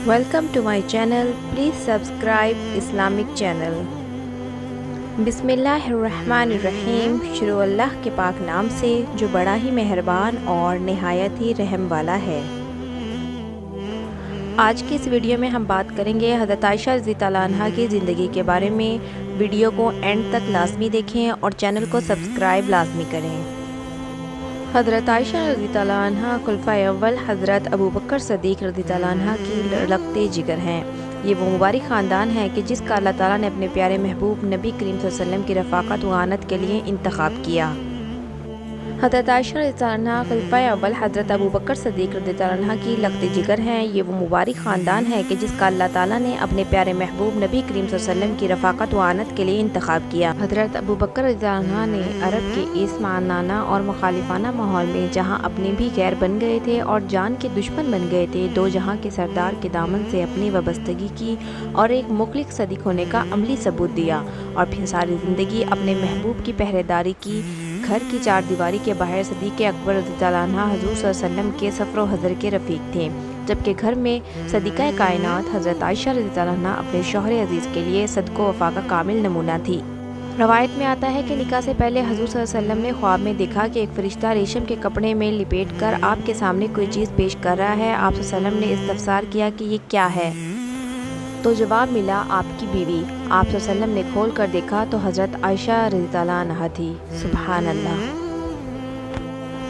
Welcome to my channel. Please subscribe Islamic channel. बिस्मिल्लाहिर्रहमानिर्रहीम। शुरू अल्लाह के पाक नाम से जो बड़ा ही मेहरबान और निहायत ही रहम वाला है। आज की इस वीडियो में हम बात करेंगे हज़रत आयशा रज़ी अल्लाह अन्हा की ज़िंदगी के बारे में। वीडियो को एंड तक लाजमी देखें और चैनल को सब्सक्राइब लाजमी करें। हज़रत आयशा रज़ी अल्लाह अन्हा खुलफ़ाए अव्वल हज़रत अबू बकर सदीक़ रज़ी अल्लाह अन्हा की लड़कते जिगर हैं। ये वो मुबारक ख़ानदान है कि जिसका अल्लाह ताला ने अपने प्यारे महबूब नबी करीम सल्लल्लाहु अलैहि वसल्लम की रफ़ाक़त व आनत के लिए इंतख़ाब किया। हज़रत आयशा रज़ी अल्लाह अन्हा खुलफ़ाए अव्वल हज़रत अबू बकर सदीक़ रज़ी अल्लाह अन्हा की लड़कते जिगर हैं। ये वो मुबारक ख़ानदान है कि जिसका अल्लाह ताला ने अपने प्यारे महबूब नबी करीम सल्लल्लाहु अलैहि वसल्लम की रफ़ाक़त व आनत के लिए इंतख़ाब किया। हज़रत अबू बकर रज़ी अल्लाह अन्हा ने अरब के इस मानाना और मुखालिफाना माहौल में जहाँ अपने भी गैर बन गए थे और जान के दुश्मन बन गए थे, दो जहाँ के सरदार के दामन से अपनी वाबस्तगी की और एक मुखलिस सदीक़ होने का अमली सबूत दिया और फिर सारी ज़िंदगी अपने महबूब की पहरेदारी की। घर की चार दीवारी के बाहर सदीक़ अकबर रज़ी अल्लाह अन्हा हुज़ूर सल्लल्लाहु अलैहि वसल्लम के सफ़र व हज़र के रफ़ीक थे, जबकि घर में सदीक़ा कायनात हज़रत आयशा रज़ी अल्लाह अन्हा अपने शौहर अज़ीज़ के लिए सदक़ो वफ़ा का कामिल नमूना थी। रवायत में आता है कि निकाह से पहले हुज़ूर सल्लल्लाहु अलैहि वसल्लम ने ख्वाब में देखा कि एक फ़रिश्ता रेशम के कपड़े में लिपेट कर आपके सामने कोई चीज़ पेश कर रहा है। आप सल्लल्लाहु अलैहि वसल्लम ने इस्तफ़सार किया कि ये क्या है, तो जवाब मिला आपकी बीवी। आप सल्लल्लाहु अलैहि वसल्लम ने खोल कर देखा तो हज़रत आयशा रज़ी अल्लाह अन्हा थी। सुभान अल्लाह।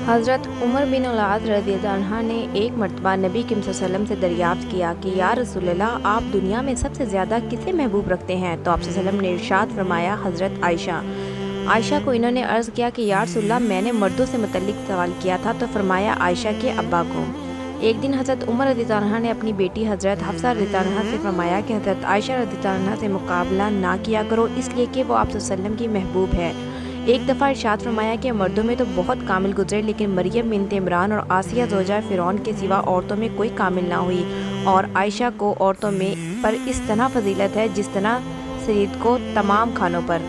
हज़रत उमर बिन अल-आस रज़ी अल्लाह अन्हा ने एक मरतबा नबी करीम सल्लल्लाहु अलैहि वसल्लम से दरियाफ़्त किया कि या रसूल अल्लाह, आप दुनिया में सबसे ज़्यादा किसे महबूब रखते हैं? तो आप सल्लल्लाहु अलैहि वसल्लम ने इरशाद फरमाया हज़रत आयशा। आयशा को इन्होंने अर्ज़ किया कि या रसूल अल्लाह, मैंने मर्दों से मुतल्लिक़ सवाल किया था, तो फरमाया आयशा के अब्बा को। एक दिन हज़रत उमर रज़ी अल्लाह अन्हा ने अपनी बेटी हज़रत हफ्सा रज़ी अल्लाह अन्हा से फरमाया कि हज़रत आयशा रज़ी अल्लाह अन्हा से मुकाबला ना किया करो, इसलिए कि वो आप सल्लल्लाहु अलैहि वसल्लम की महबूब है। एक दफ़ा इरशाद फरमाया कि मर्दों में तो बहुत कामिल गुजरे, लेकिन मरियम बिन्त इमरान और आसिया ज़ौजा फ़िरौन के सिवा औरतों में कोई कामिल ना हुई, और आयशा को औरतों में पर इस तरह फजीलत है जिस तरह सईद को तमाम खानों पर।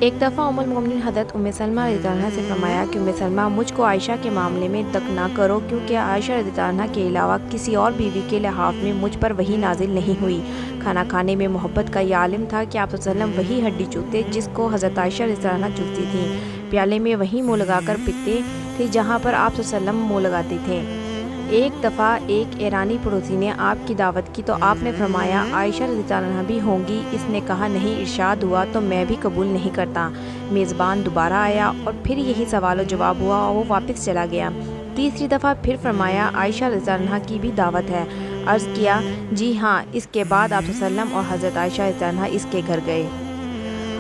एक दफ़ा उम्मुल मोमिनीन हज़रत उम्मे सलमा रज़ी अल्लाह अन्हा से फरमाया कि उम्मे सलमा, मुझको आयशा के मामले में तक ना करो, क्योंकि आयशा रज़ी अल्लाह अन्हा के अलावा किसी और बीवी के लिहाफ में मुझ पर वही नाजिल नहीं हुई। खाना खाने में मोहब्बत का ये आलिम था कि आप सल्लल्लाहु अलैहि वसल्लम वही हड्डी चूसते जिसको हज़रत आयशा रज़ी अल्लाह अन्हा चूसती थी। प्याले में वही मुँह लगाकर पीते थे जहाँ पर आप सल्लल्लाहु अलैहि वसल्लम मुँह लगाते थे। एक दफ़ा एक ईरानी पड़ोसी ने आपकी दावत की तो आपने फरमाया आयशा रज़ी अल्लाह अन्हा भी होंगी। इसने कहा नहीं, इरशाद हुआ तो मैं भी कबूल नहीं करता। मेज़बान दोबारा आया और फिर यही सवाल जवाब हुआ और वो वापस चला गया। तीसरी दफ़ा फिर फरमाया आयशा रज़ी अल्लाह अन्हा की भी दावत है। अर्ज़ किया जी हाँ। इसके बाद आप सल्लल्लाहु अलैहि वसल्लम और हज़रत आयशा रज़ी अल्लाह अन्हा इसके घर गए।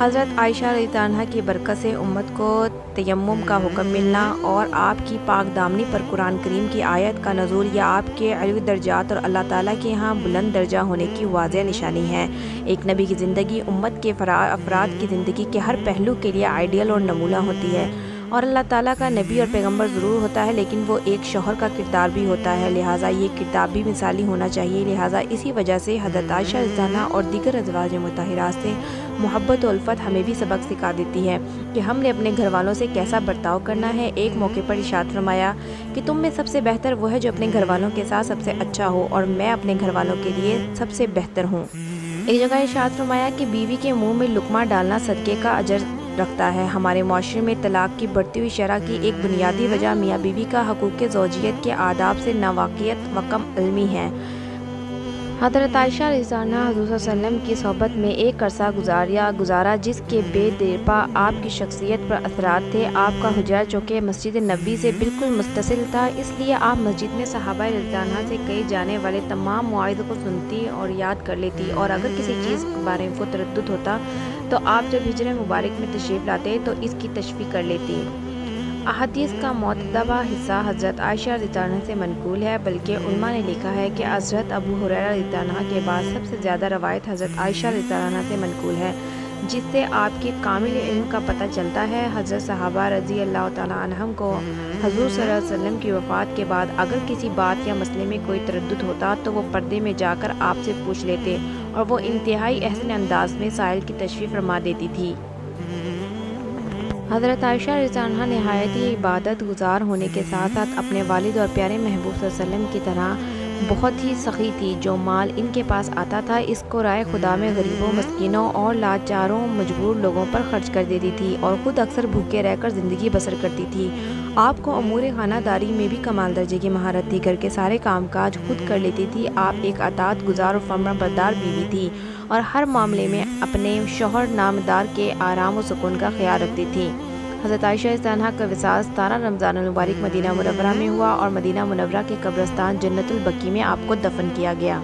हज़रत आयशा रज़ी अल्लाह अन्हा की बरकत से उम्मत को तयम्मुम का हुक्म मिलना और आपकी पाक दामनी पर कुरान करीम की आयत का नज़ूल या आपके अलवी दर्जात और अल्लाह ताला के यहाँ बुलंद दर्जा होने की वाज़ेह निशानी है। एक नबी की ज़िंदगी उम्मत के अफराद की ज़िंदगी के हर पहलू के लिए आइडियल और नमूना होती है। और अल्लाह ताला का नबी और पैगंबर ज़रूर होता है, लेकिन वो एक शौहर का किरदार भी होता है, लिहाजा ये किरदार भी मिसाली होना चाहिए। लिहाजा इसी वजह से हज़रत आयशा रज़ी अल्लाह अन्हा और दीगर अज़वाज मुतहरात से मोहब्बत और उल्फत हमें भी सबक सिखा देती है कि हमने अपने घर वालों से कैसा बर्ताव करना है। एक मौके पर इरशाद फरमाया कि तुम में सबसे बेहतर वो है जो अपने घर वालों के साथ सबसे अच्छा हो, और मैं अपने घर वालों के लिए सबसे बेहतर हूँ। एक जगह इरशाद फरमाया कि बीवी के मुँह में लुकमा डालना सदक़े का अजर रखता है। हमारे माशरे में तलाक की बढ़ती हुई शरह की एक बुनियादी वजह मियाँ बीवी का हकूक़ ज़ौजियत के आदाब से नावाकियत व कम इल्मी है। हज़रत आयशा रज़ी अल्लाह अन्हा हुज़ूर सल्लल्लाहु अलैहि वसल्लम की सोहबत में एक अरसा गुजारा जिसके बेदेरपा आपकी शख्सियत पर असरात थे। आपका हुजरा चौके मस्जिद नबी से बिल्कुल मुस्तसिल था, इसलिए आप मस्जिद में सहाबा रज़ी अल्लाह अन्हा से कहे जाने वाले तमाम मवाइज़ को सुनती और याद कर लेती, और अगर किसी चीज़ के बारे में को तरद्दुद होता तो आप जब हिजर मुबारक में तशरीफ़ लाते तो इसकी तशफ़ी कर लेती। अहादीस का मुतदबा हिस्सा हज़रत आयशा रज़ी अल्लाह अन्हा से मनकूल है, बल्कि उलमा ने लिखा है कि हज़रत अबू हुरैरा रज़ी अल्लाह अन्हा के बाद सबसे ज़्यादा रवायत हज़रत आयशा रज़ी अल्लाह अन्हा से मनकूल है, जिससे आपके कामिल इल्म का पता चलता है। हज़रत सहाबा रज़ी अल्लाह तआला अन्हुम को हुज़ूर सल्लल्लाहु अलैहि वसल्लम की वफ़ात के बाद अगर किसी बात या मसले में कोई तरद्दुद होता तो वो पर्दे में जाकर आपसे पूछ लेते, और वो इंतहाई अहसन अंदाज में साइल की तशफ़ी फरमा देती थी। हज़रत आयशा रज़ी अल्लाह अन्हा नहायत ही इबादत गुज़ार होने के साथ साथ अपने वालिद और प्यारे महबूब सल्लल्लाहु अलैहि वसल्लम की तरह بہت ہی سخی تھی۔ جو مال ان کے پاس آتا تھا اس کو رائے خدا میں غریبوں، مسکینوں اور لاچاروں مجبور لوگوں پر خرچ کر دیتی تھی اور خود اکثر بھوکے رہ کر زندگی بسر کرتی تھی۔ آپ کو امور خانہ داری میں بھی کمال درجے کی مہارت تھی۔ گھر کے سارے کام کاج خود کر لیتی تھی۔ آپ ایک اطاعت گزار اور فرما بردار بیوی تھی اور ہر معاملے میں اپنے شوہر نامدار کے آرام و سکون کا خیال رکھتی تھی۔ حضرت عائشہ عنہا کا وصال 17 رمضان المبارک مدینہ منورہ میں ہوا اور مدینہ منورہ کے قبرستان جنت البقیع میں آپ کو دفن کیا گیا۔